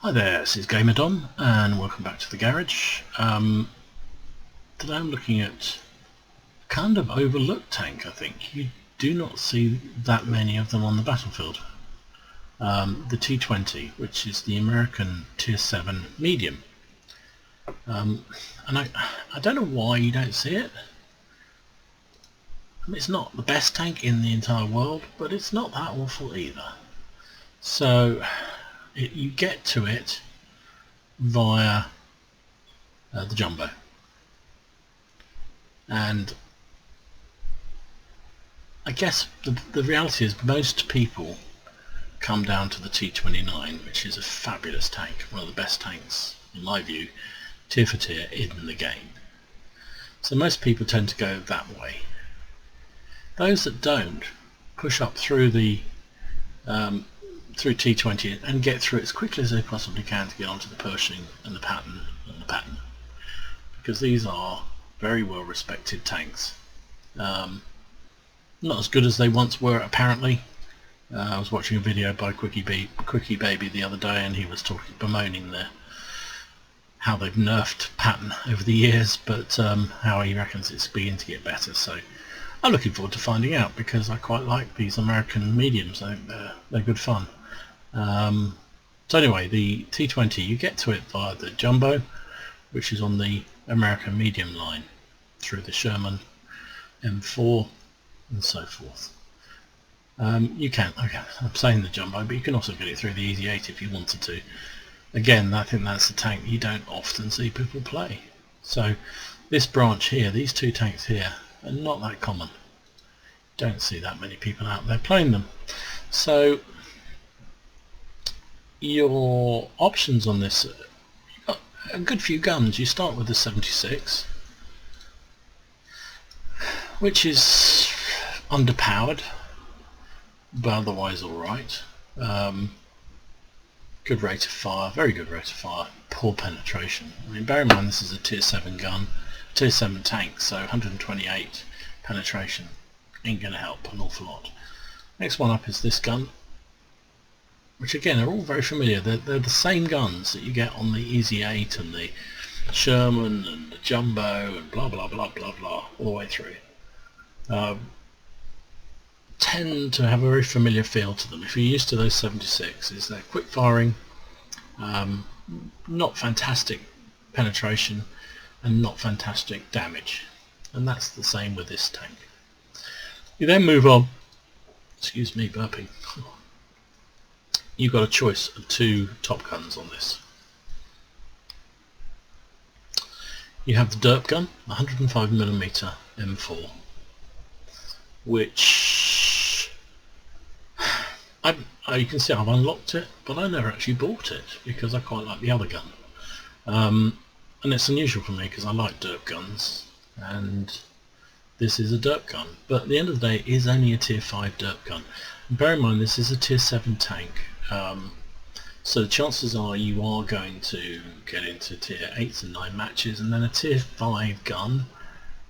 Hi there, this is GamerDom and welcome back to the garage. Today I'm looking at a kind of overlooked tank. I think you do not see that many of them on the battlefield. The T20, which is the American Tier 7 medium. And I don't know why you don't see it. I mean, it's not the best tank in the entire world, but it's not that awful either. So you get to it via the jumbo, and I guess the reality is most people come down to the T29, which is a fabulous tank, one of the best tanks in my view, tier for tier in the game. So most people tend to go that way. Those that don't push up through the through T20 and get through it as quickly as they possibly can to get onto the Pershing and the Patton because these are very well respected tanks. Not as good as they once were apparently. I was watching a video by Quickie Baby the other day, and he was bemoaning how they've nerfed Patton over the years, but how he reckons it's beginning to get better. So I'm looking forward to finding out, because I quite like these American mediums. I think they're good fun. So anyway, the T20, you get to it via the jumbo, which is on the American medium line, through the Sherman M4 and so forth. You can, okay, I'm saying the jumbo, but you can also get it through the Easy 8 if you wanted to. Again, I think that's the tank you don't often see people play. So this branch here, these two tanks here, are not that common. Don't see that many people out there playing them. So your options on this, you've got a good few guns. You start with the 76, which is underpowered, but otherwise alright. Good rate of fire, very good rate of fire, poor penetration. I mean, bear in mind this is a tier 7 gun, tier 7 tank, so 128 penetration ain't going to help an awful lot. Next one up is this gun, which again are all very familiar. They're the same guns that you get on the Easy 8 and the Sherman and the Jumbo and blah blah blah blah blah all the way through. Tend to have a very familiar feel to them. If you're used to those 76s, they're quick firing, not fantastic penetration and not fantastic damage, and that's the same with this tank. You then move on, excuse me burping, you've got a choice of two top guns on this. You have the derp gun, 105mm M4, which you can see I've unlocked it, but I never actually bought it because I quite like the other gun. And it's unusual for me because I like derp guns, and this is a derp gun, but at the end of the day it is only a tier 5 derp gun. And bear in mind this is a tier 7 tank, so the chances are you are going to get into tier 8 and 9 matches, and then a tier 5 gun,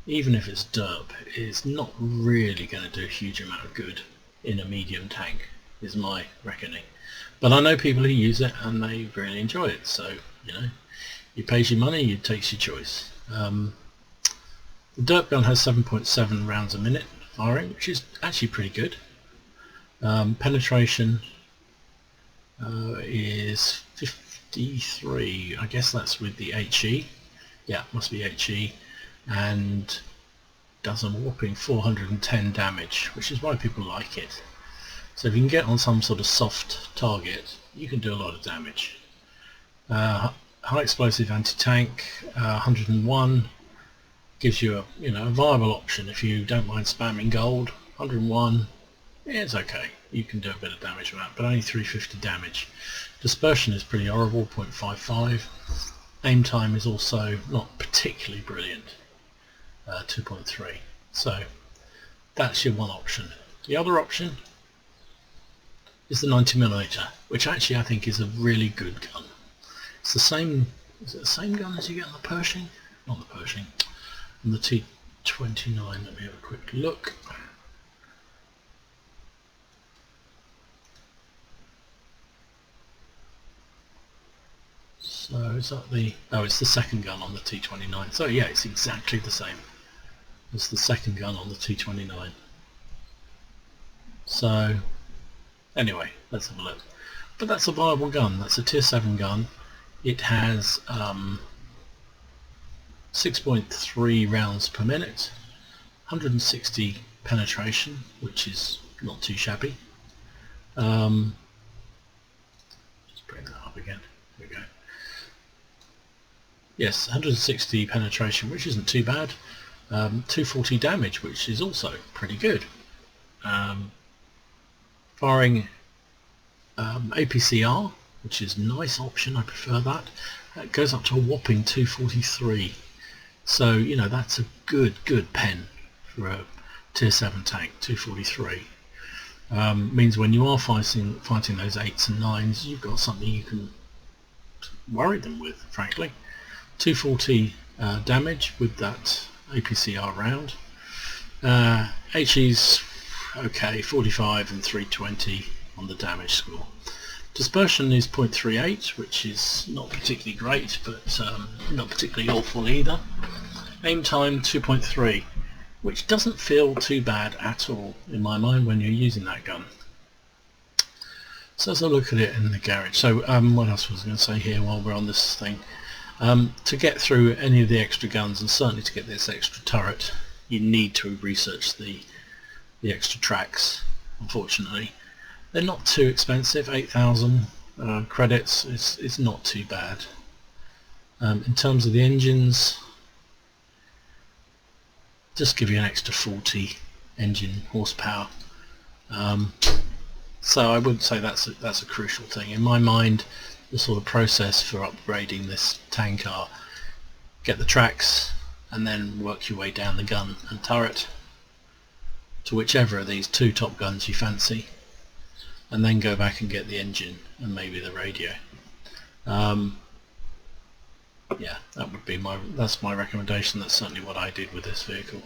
even if it's derp, is not really going to do a huge amount of good in a medium tank, is my reckoning. But I know people who use it and they really enjoy it, so you know, you pays your money, you takes your choice. The derp gun has 7.7 rounds a minute firing, which is actually pretty good. Penetration is 53, I guess that's with the HE, yeah, must be HE, and does a whopping 410 damage, which is why people like it. So if you can get on some sort of soft target, you can do a lot of damage. High explosive anti-tank, 101, gives you a viable option if you don't mind spamming gold. 101, yeah, it's okay, you can do a bit of damage with that, but only 350 damage. Dispersion is pretty horrible, 0.55. Aim time is also not particularly brilliant, 2.3. So that's your one option. The other option is the 90mm, which actually I think is a really good gun. It's the same, is it the same gun as you get on the Pershing? Not the Pershing, on the T29. Let me have a quick look. is that the... oh, it's the second gun on the T29. So yeah, it's exactly the same as the second gun on the T29. So anyway, let's have a look. But that's a viable gun. That's a tier 7 gun. It has 6.3 rounds per minute, 160 penetration, which is not too shabby. Just bring that up again. There we go. Yes, 160 penetration, which isn't too bad. 240 damage, which is also pretty good. Firing APCR, which is a nice option. I prefer that. It goes up to a whopping 243. So you know that's a good pen for a tier 7 tank. 243 means when you are fighting those 8s and 9s, you've got something you can worry them with, frankly. 240 damage with that APCR round. HE's okay, 45 and 320 on the damage score. Dispersion is 0.38, which is not particularly great, but not particularly awful either. Aim time 2.3, which doesn't feel too bad at all in my mind when you're using that gun. So as I look at it in the garage, so what else was I going to say here while we're on this thing? To get through any of the extra guns, and certainly to get this extra turret, you need to research the extra tracks. Unfortunately, they're not too expensive. 8,000 credits is not too bad. In terms of the engines, just give you an extra 40 engine horsepower. So I would say that's a crucial thing in my mind. The sort of process for upgrading this tank are get the tracks and then work your way down the gun and turret to whichever of these two top guns you fancy, and then go back and get the engine and maybe the radio. Yeah, that would be that's my recommendation. That's certainly what I did with this vehicle,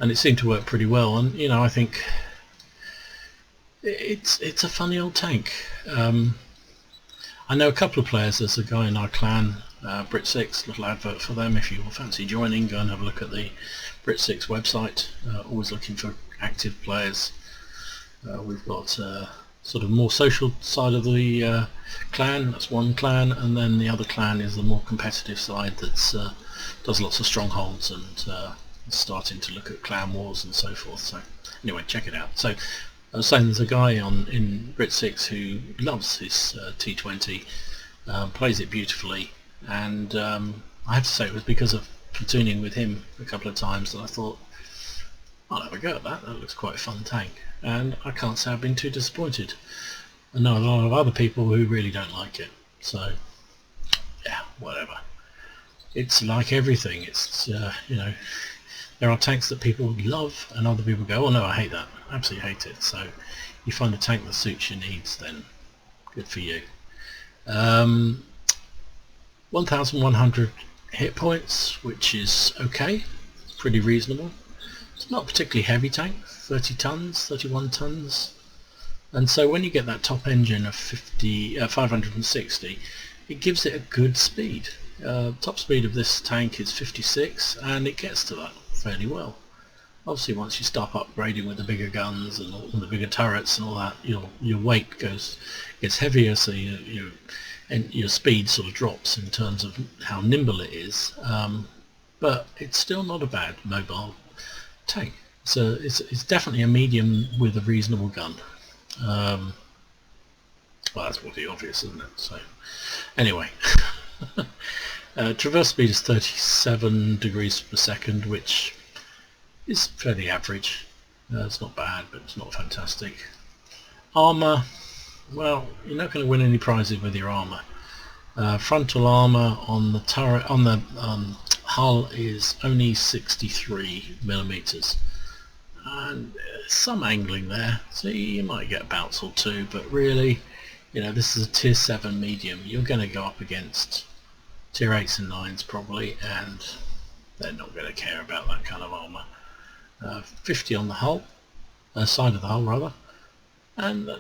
and it seemed to work pretty well. And you know, I think it's a funny old tank. I know a couple of players. There's a guy in our clan, Brit6, little advert for them. If you fancy joining, go and have a look at the Brit6 website. Always looking for active players. We've got sort of more social side of the clan. That's one clan, and then the other clan is the more competitive side that's does lots of strongholds and starting to look at clan wars and so forth. So anyway, check it out. So I was saying there's a guy in Brit6 who loves his T20, plays it beautifully, and I have to say it was because of platooning with him a couple of times that I thought I'll have a go at that. That looks quite a fun tank, and I can't say I've been too disappointed. I know a lot of other people who really don't like it, so yeah, whatever. It's like everything. It's you know, there are tanks that people love and other people go, oh no, I hate that, absolutely hate it. So you find a tank that suits your needs, then good for you. 1,100 hit points, which is okay, it's pretty reasonable. It's not a particularly heavy tank, 30 tons, 31 tons, and so when you get that top engine of 560, it gives it a good speed. Top speed of this tank is 56, and it gets to that fairly well. Obviously once you start upgrading with the bigger guns and all the bigger turrets and all that, your weight gets heavier, so and your speed sort of drops in terms of how nimble it is, but it's still not a bad mobile tank. So it's definitely a medium with a reasonable gun. Well, that's pretty obvious, isn't it? So anyway, traverse speed is 37 degrees per second, which is fairly average. It's not bad, but it's not fantastic. Armour, well, you're not going to win any prizes with your armour. Frontal armour on the turret, on the hull, is only 63 millimeters, and some angling there, so you might get a bounce or two, but really, you know, this is a tier 7 medium. You're going to go up against tier 8s and 9s probably, and they're not going to care about that kind of armour. 50 on the hull, side of the hull rather, and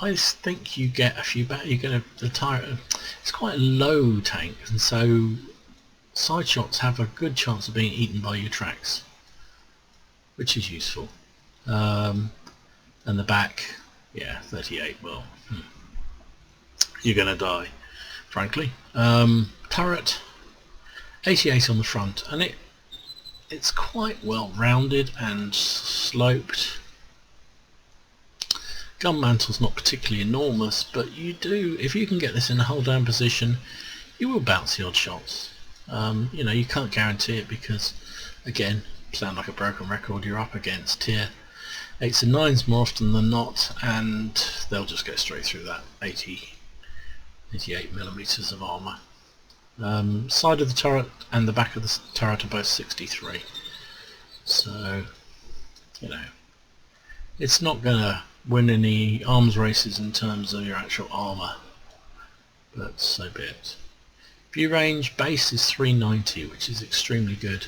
I think you get a few back. You get the tire. It's quite a low tank, and so side shots have a good chance of being eaten by your tracks, which is useful. And the back, yeah, 38. Well, you're gonna die, frankly. Turret, 88 on the front, and it's quite well rounded and sloped. Gun mantle's not particularly enormous, but you do, if you can get this in a hold down position, you will bounce the odd shots. You know, you can't guarantee it because, again, sound like a broken record, you're up against tier 8s and 9s more often than not, and they'll just go straight through that 88 millimeters of armour. Side of the turret and the back of the turret are both 63, so you know it's not gonna win any arms races in terms of your actual armour, but so be it. View range base is 390, which is extremely good.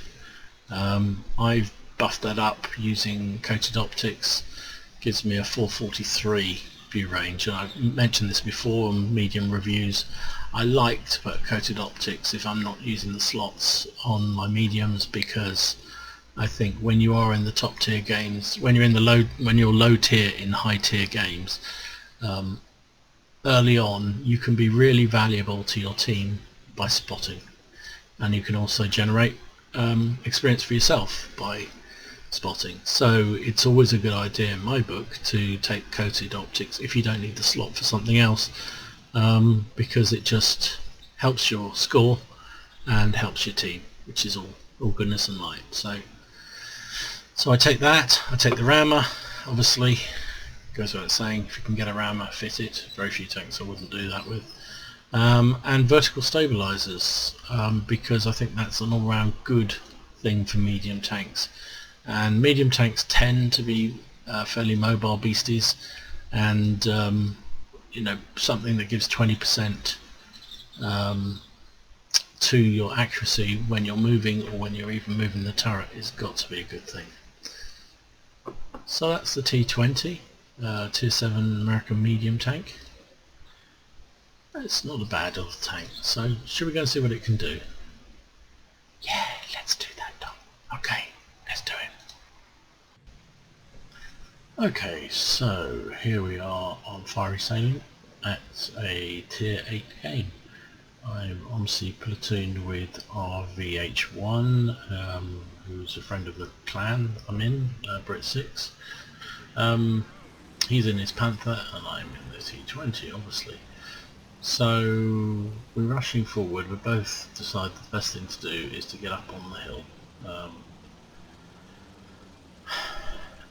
I've buffed that up using coated optics, gives me a 443 view range, and I've mentioned this before on medium reviews. I like to put coated optics if I'm not using the slots on my mediums, because I think when you are in the top tier games, when you're low tier in high tier games, early on you can be really valuable to your team by spotting, and you can also generate experience for yourself by spotting. So it's always a good idea in my book to take coated optics if you don't need the slot for something else, because it just helps your score and helps your team, which is all goodness and light. So I take that, I take the rammer, obviously, goes without saying, if you can get a rammer, fit it. Very few tanks I wouldn't do that with. And vertical stabilizers, because I think that's an all-round good thing for medium tanks. And medium tanks tend to be fairly mobile beasties, and you know, something that gives 20% to your accuracy when you're moving, or when you're even moving the turret, has got to be a good thing. So that's the T20 Tier 7 American medium tank. It's not a bad little tank, so should we go and see what it can do? Yeah, let's do that, Dom. Okay, let's do it. Okay, so here we are on Fiery Sailing at a Tier 8 game. I'm obviously platooned with RVH1, who's a friend of the clan I'm in, Brit6. He's in his Panther and I'm in the T20, obviously. So we're rushing forward. We both decide the best thing to do is to get up on the hill.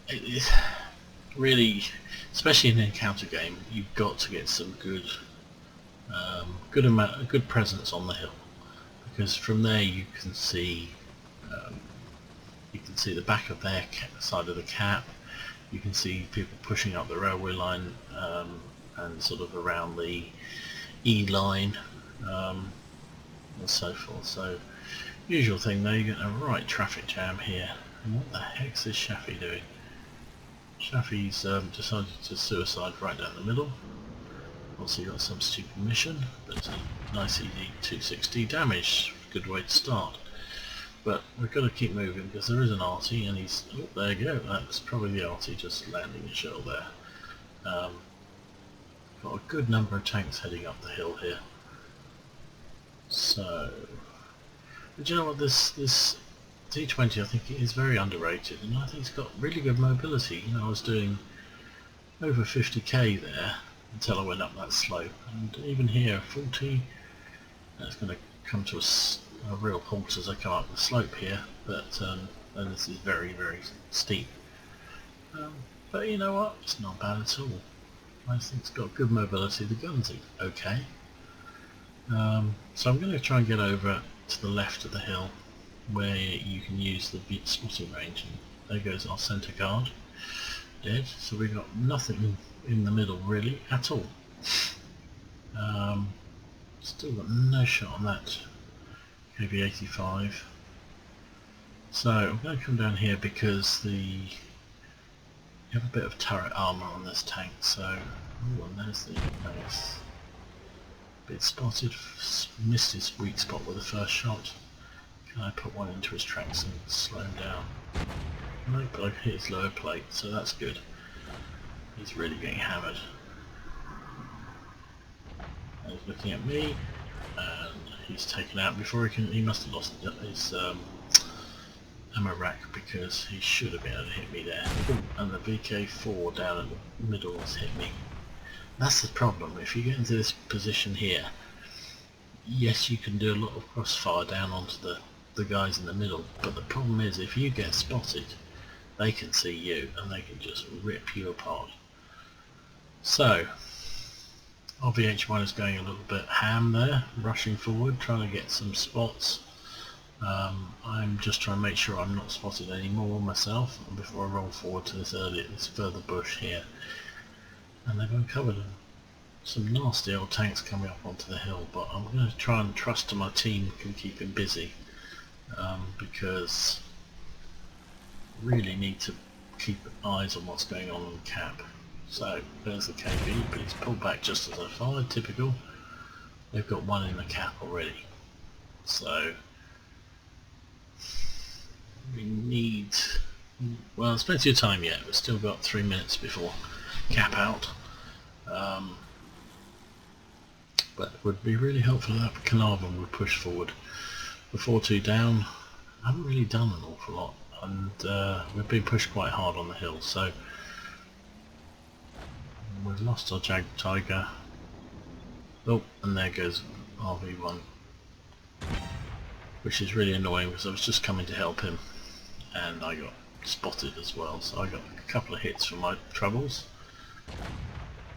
It is really, especially in an encounter game, you've got to get some good presence on the hill, because from there you can see the back of their side of the cap. You can see people pushing up the railway line and sort of around the E line and so forth. So usual thing though, you get a right traffic jam here. And what the heck's this Shafi doing? Shafi's decided to suicide right down the middle. Also got some stupid mission, but nice easy 260 damage, good way to start. But we've got to keep moving because there is an arty, and he's, oh, there you go, that's probably the arty just landing a shell there. Got a good number of tanks heading up the hill here. So, but you know what, this T20 I think is very underrated, and I think it's got really good mobility. You know, I was doing over 50k there until I went up that slope, and even here 40, it's going to come to a real halt as I come up the slope here, but and this is very, very steep. But you know what, it's not bad at all. I think it's got good mobility. The gun's okay. So I'm going to try and get over to the left of the hill where you can use the spotting range, and there goes our centre guard, dead. So we've got nothing in the middle really at all. Still got no shot on that KB85. So I'm going to come down here because the You have a bit of turret armour on this tank, so... Ooh, and there's the base. Bit spotted, missed his weak spot with the first shot. Can I put one into his tracks and slow him down? Nope, but I hit his lower plate, so that's good. He's really getting hammered. He's looking at me, and he's taken out before he can. He must have lost his ammo rack because he should have been able to hit me there. And the VK4 down in the middle has hit me. That's the problem. If you get into this position here, yes, you can do a lot of crossfire down onto the guys in the middle, but the problem is if you get spotted, they can see you and they can just rip you apart. So RVH1 is going a little bit ham there, rushing forward, trying to get some spots. I'm just trying to make sure I'm not spotted anymore myself before I roll forward to this further bush here. And they've uncovered some nasty old tanks coming up onto the hill, but I'm going to try and trust to my team can keep him busy, because I really need to keep eyes on what's going on the cap. So there's the KB, but he's pulled back just as I fired, typical. They've got one in the cap already. So we need, well, there's plenty of time yet. We've still got 3 minutes before cap out. But it would be really helpful that Carnarvon would push forward. The 4-2 down, I haven't really done an awful lot, and we've been pushed quite hard on the hill, so we've lost our Tiger. Oh, and there goes RV1, which is really annoying because I was just coming to help him and I got spotted as well, so I got a couple of hits from my troubles.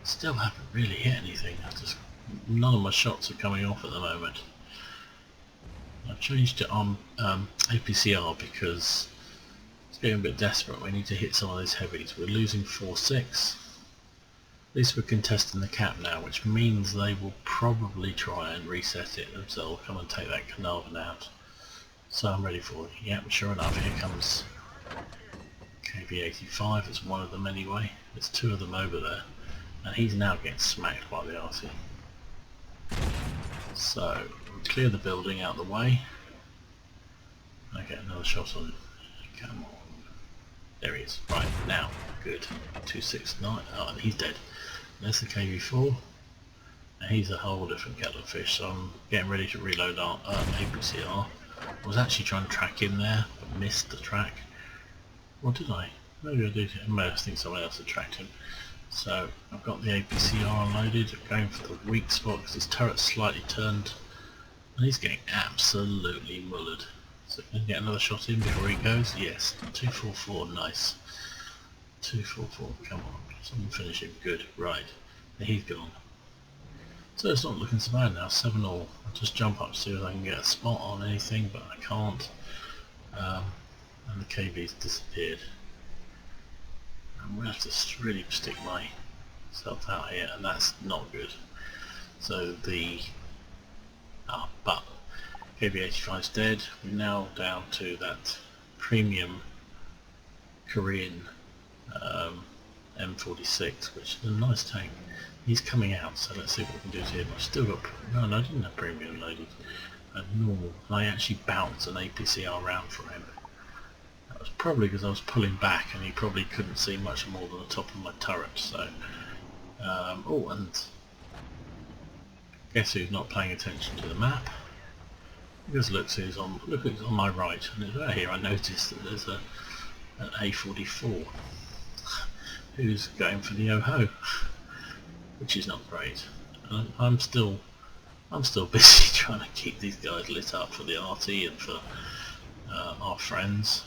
Still haven't really hit anything. None of my shots are coming off at the moment. I've changed it on APCR because it's getting a bit desperate. We need to hit some of those heavies. We're losing 4-6. At least we're contesting the cap now, which means they will probably try and reset it themselves, come and take that Carnarvon out. So I'm ready for it. Yep, sure enough, here comes KB85. It's one of them anyway. There's two of them over there, and he's now getting smacked by the RC. So we'll clear the building out of the way. I get another shot on. Come on. There he is. Right, now. Good. 269. Oh, and he's dead. There's the KV4. Now he's a whole different kettle of fish, so I'm getting ready to reload our APCR. I was actually trying to track him there, but missed the track. Or did I? Maybe I did. I think someone else had tracked him. So I've got the APCR unloaded, going for the weak spot because his turret's slightly turned. And he's getting absolutely mullered. So can I get another shot in before he goes? Yes. 244, nice. 244, come on. Someone finish him, good. Right. He's gone. So it's not looking so bad now, 7-all. I'll just jump up to see if I can get a spot on anything, but I can't. And the KV's disappeared. I'm going to have to really stick myself out here, and that's not good. So the but KB85's dead. We're now down to that premium Korean M46, which is a nice tank. He's coming out, so let's see what we can do to him. I've still got, no, I didn't have premium loaded. Normal. I actually bounced an APCR round for him. That was probably because I was pulling back and he probably couldn't see much more than the top of my turret. So, oh, and guess who's not paying attention to the map? Because look who's on my right, and right here I noticed that there's an A44 who's going for the OHO, which is not great. I'm still busy trying to keep these guys lit up for the RT and for our friends.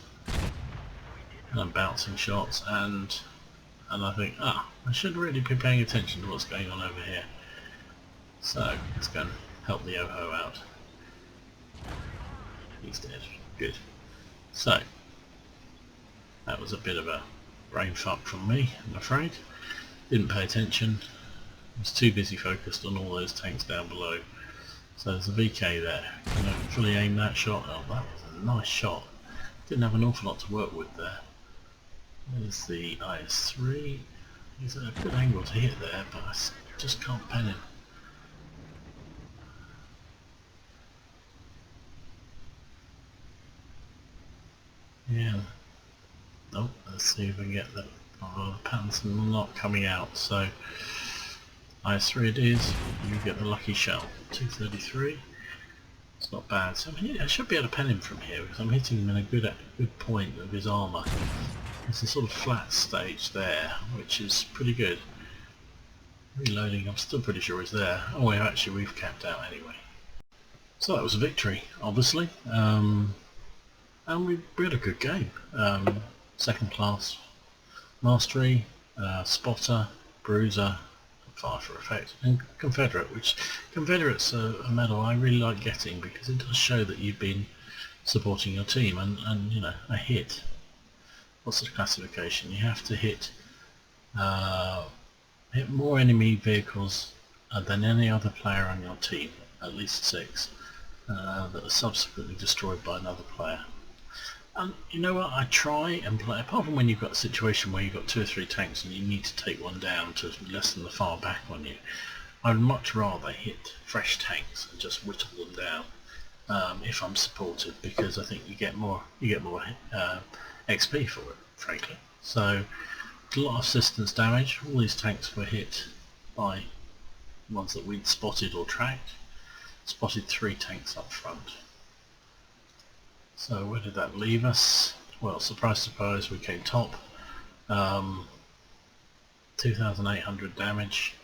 And I'm bouncing shots, and I think, I should really be paying attention to what's going on over here. So let's go and help the OHO out. He's dead. Good. So that was a bit of a brain fuck from me, I'm afraid. Didn't pay attention. I was too busy focused on all those tanks down below. So there's a VK there. Can I fully aim that shot? Oh, that was a nice shot. Didn't have an awful lot to work with there. There's the IS-3. He's at a good angle to hit there, but I just can't pen him. Yeah. Oh, let's see if we can get the Patton's not coming out. So IS-3 it is. You get the lucky shell. 233. It's not bad. So I should be able to pen him from here because I'm hitting him in a good point of his armour. There's a sort of flat stage there, which is pretty good. Reloading, I'm still pretty sure he's there. Oh, we've capped out anyway. So that was a victory, obviously. And we had a good game. Second class mastery, spotter, bruiser, fire for effect, and Confederate, which Confederate's a medal I really like getting because it does show that you've been supporting your team, and you know, a hit. What's the classification? You have to hit more enemy vehicles than any other player on your team, at least 6, that are subsequently destroyed by another player. And you know what, I try and play, apart from when you've got a situation where you've got 2 or 3 tanks and you need to take one down to lessen the far back on you, I would much rather hit fresh tanks and just whittle them down if I'm supported, because I think you get more XP for it, frankly. So a lot of assistance damage. All these tanks were hit by ones that we'd spotted or tracked. Spotted 3 tanks up front. So where did that leave us? Well, surprise surprise, we came top. 2,800 damage,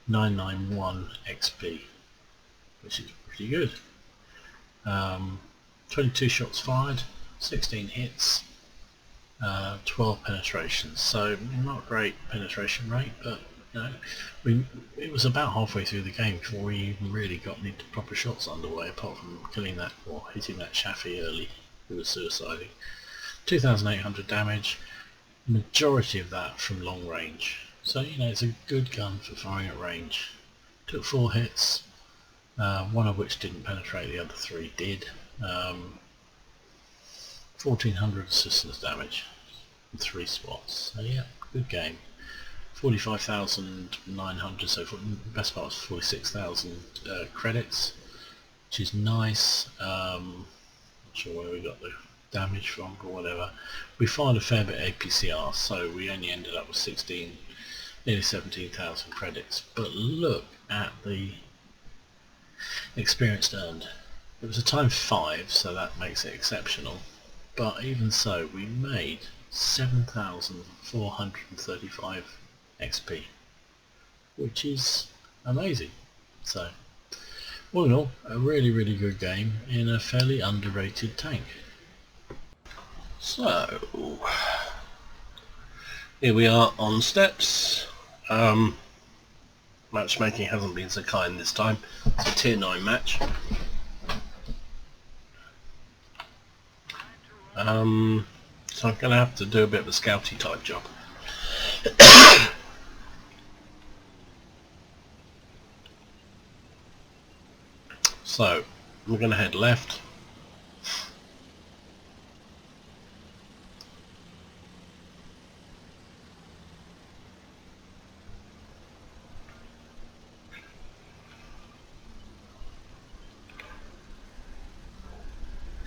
991 XP, which is pretty good. 22 shots fired, 16 hits, 12 penetrations. So not great penetration rate, but you know, it was about halfway through the game before we even really got any proper shots underway, apart from killing that or hitting that Shafi early, who was suiciding. 2,800 damage, majority of that from long range. So you know, it's a good gun for firing at range. Took 4 hits, one of which didn't penetrate, the other 3 did. 1,400 assistance damage in 3 spots. So yeah, good game. 45,900, so for the best part was 46,000 credits, which is nice. Not sure where we got the damage from or whatever. We fired a fair bit of APCR, so we only ended up with nearly 17,000 credits. But look at the experience earned. It was a time 5, so that makes it exceptional. But even so, we made 7,435 XP, which is amazing. So all in all, a really good game in a fairly underrated tank. So here we are on steps. Matchmaking hasn't been so kind this time. It's a tier 9 match. So I'm going to have to do a bit of a scouty type job. So I'm going to head left.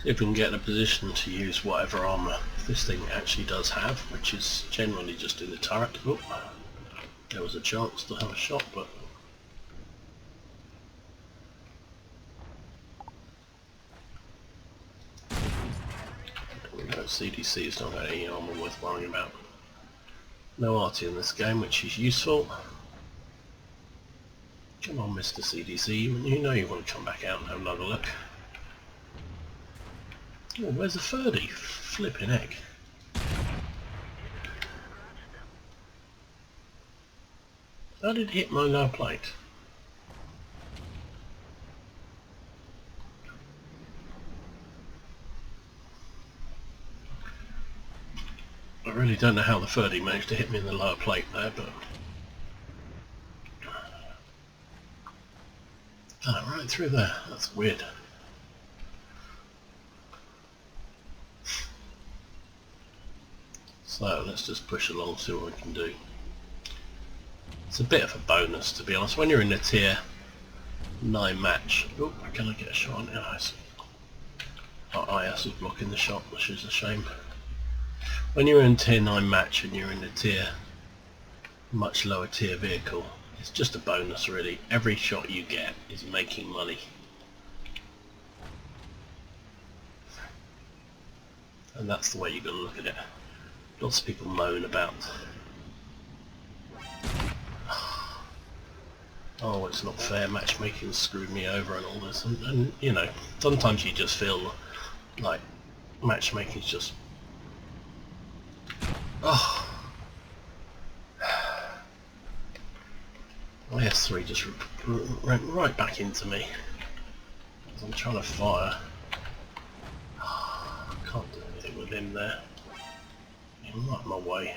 See if we can get in a position to use whatever armour this thing actually does have, which is generally just in the turret. Oh, there was a chance to have a shot, but CDC is not any armour worth worrying about. No RT in this game, which is useful. Come on, Mr. CDC, you know you want to come back out and have another look. Oh, where's the Ferdy? Flipping heck. How did it hit my lower plate? I really don't know how the Ferdy managed to hit me in the lower plate there, but... Oh, right through there. That's weird. So let's just push along, see what we can do. It's a bit of a bonus, to be honest, when you're in the tier 9 match. Oh, can I get a shot on it? Nice. Our IS is blocking the shot, which is a shame. When you're in tier 9 match and you're in the tier, much lower tier vehicle, it's just a bonus really. Every shot you get is making money. And that's the way you've got to look at it. Lots of people moan about, oh, it's not fair, matchmaking screwed me over and all this, and you know, sometimes you just feel like matchmaking's just, oh, my S3 just went right back into me as I'm trying to fire. I can't do anything with him there. I'm right in my way.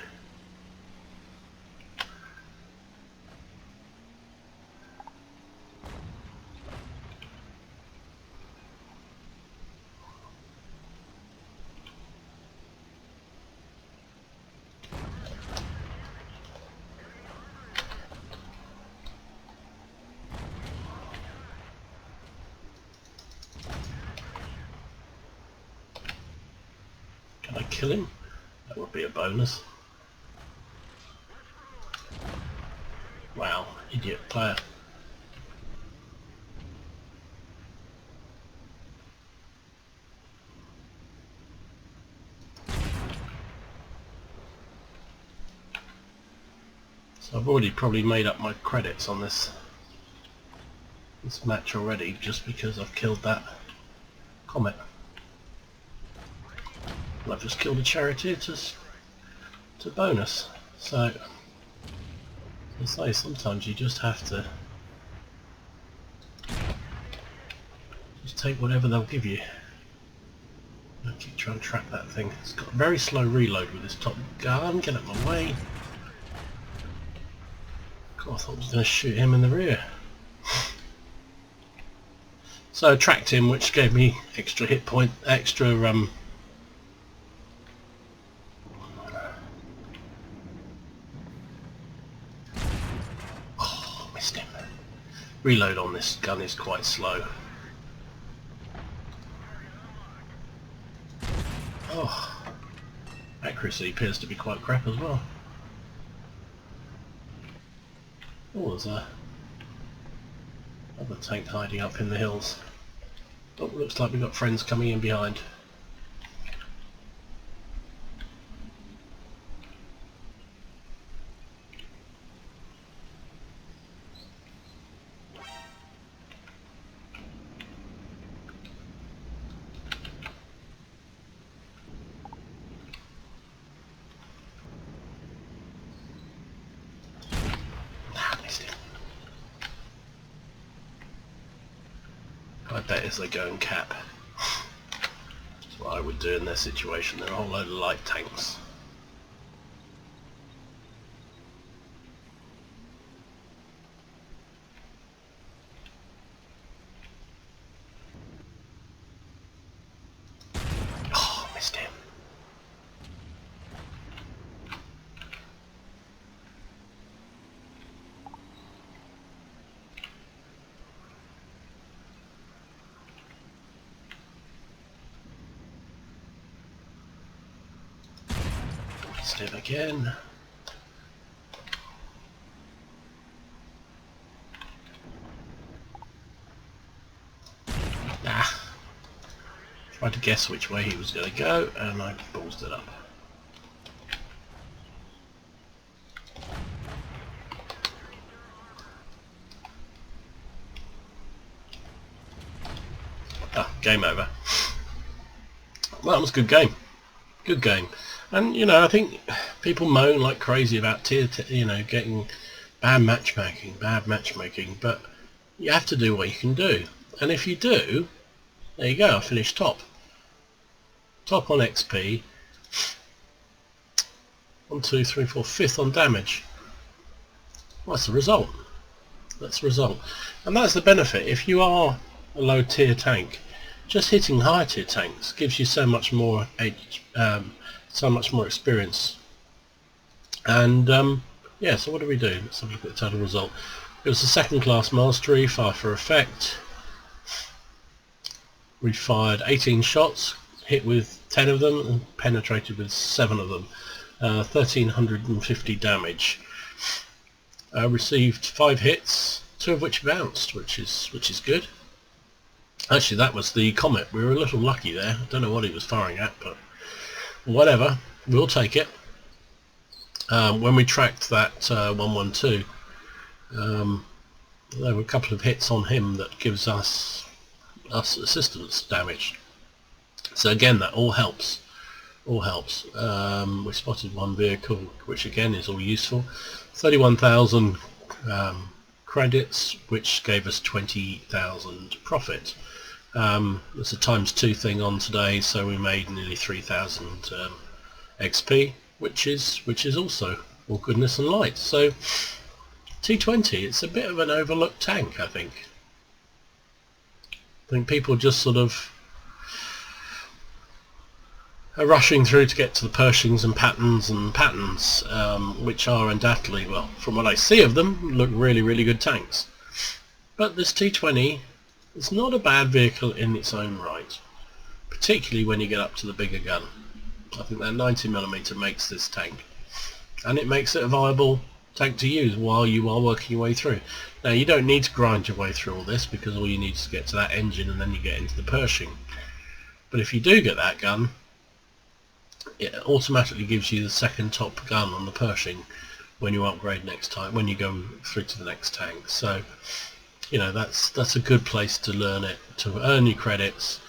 Can I kill him? That would be a bonus. Wow, idiot player. So I've already probably made up my credits on this match already, just because I've killed that comet. And I've just killed a charioteer to bonus. So, as I say, sometimes you just have to just take whatever they'll give you. I keep trying to track that thing. It's got a very slow reload with this top gun. Get out of my way. God, I thought I was going to shoot him in the rear. So I tracked him, which gave me extra hit point, extra oh, missed him. Reload on this gun is quite slow. Oh, accuracy appears to be quite crap as well. Oh, there's a other tank hiding up in the hills. Oh, looks like we've got friends coming in behind. I bet as they go and cap. That's what I would do in their situation. They're a whole load of light tanks. Oh, missed him. Step again. Tried to guess which way he was going to go and I ballsed it up. Game over. Well, that was a good game. Good game. And you know, I think people moan like crazy about getting bad matchmaking, but you have to do what you can do. And if you do, there you go, I finished top on XP, 1, 2, 3, 4, 5th on damage. Well, that's the result. That's the result. And that's the benefit. If you are a low tier tank, just hitting higher tier tanks gives you so much more experience And yeah, so what do we do? Let's have a look at the total result. It was a second class mastery, fire for effect. We fired 18 shots, hit with 10 of them and penetrated with 7 of them. 1350 damage. Received 5 hits, 2 of which bounced, which is good. Actually, that was the Comet. We were a little lucky there. I don't know what he was firing at, but whatever, we'll take it. When we tracked that 112, there were a couple of hits on him that gives us assistance damage. So again, that all helps. We spotted one vehicle, which again is all useful. 31,000 credits, which gave us 20,000 profit. There's a ×2 thing on today, so we made nearly 3,000 XP, which is also all goodness and light. So T20, it's a bit of an overlooked tank, I think. People just sort of are rushing through to get to the Pershings and Pattons, which are undoubtedly, well, from what I see of them, look really good tanks. But this T20 is not a bad vehicle in its own right, particularly when you get up to the bigger gun. I think that 90mm makes this tank, and it makes it a viable tank to use while you are working your way through. Now, you don't need to grind your way through all this, because all you need is to get to that engine and then you get into the Pershing. But if you do get that gun, it automatically gives you the second top gun on the Pershing when you upgrade next time, when you go through to the next tank. So, you know, that's a good place to learn it, to earn your credits,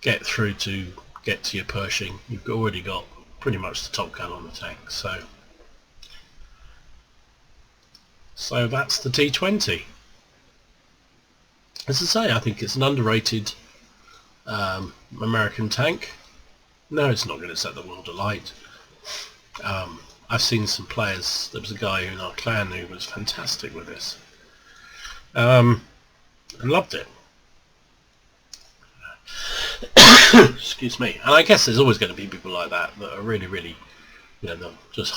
get through to get to your Pershing. You've already got pretty much the top gun on the tank. So that's the T20. As I say, I think it's an underrated American tank. No, it's not going to set the world alight. I've seen some players. There was a guy in our clan who was fantastic with this. And loved it. Excuse me. And I guess there's always going to be people like that are really, you know, they'll just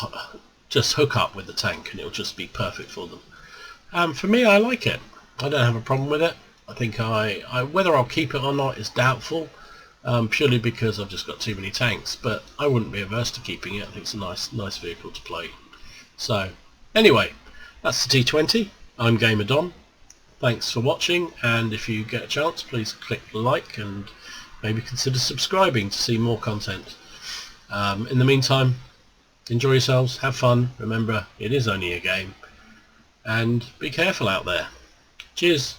hook up with the tank and it'll just be perfect for them. For me, I like it. I don't have a problem with it. I think whether I'll keep it or not is doubtful, purely because I've just got too many tanks. But I wouldn't be averse to keeping it. I think it's a nice vehicle to play. So anyway, that's the T20. I'm Gamer Don. Thanks for watching, and if you get a chance, please click like and maybe consider subscribing to see more content. In the meantime, enjoy yourselves, have fun, remember it is only a game, and be careful out there. Cheers.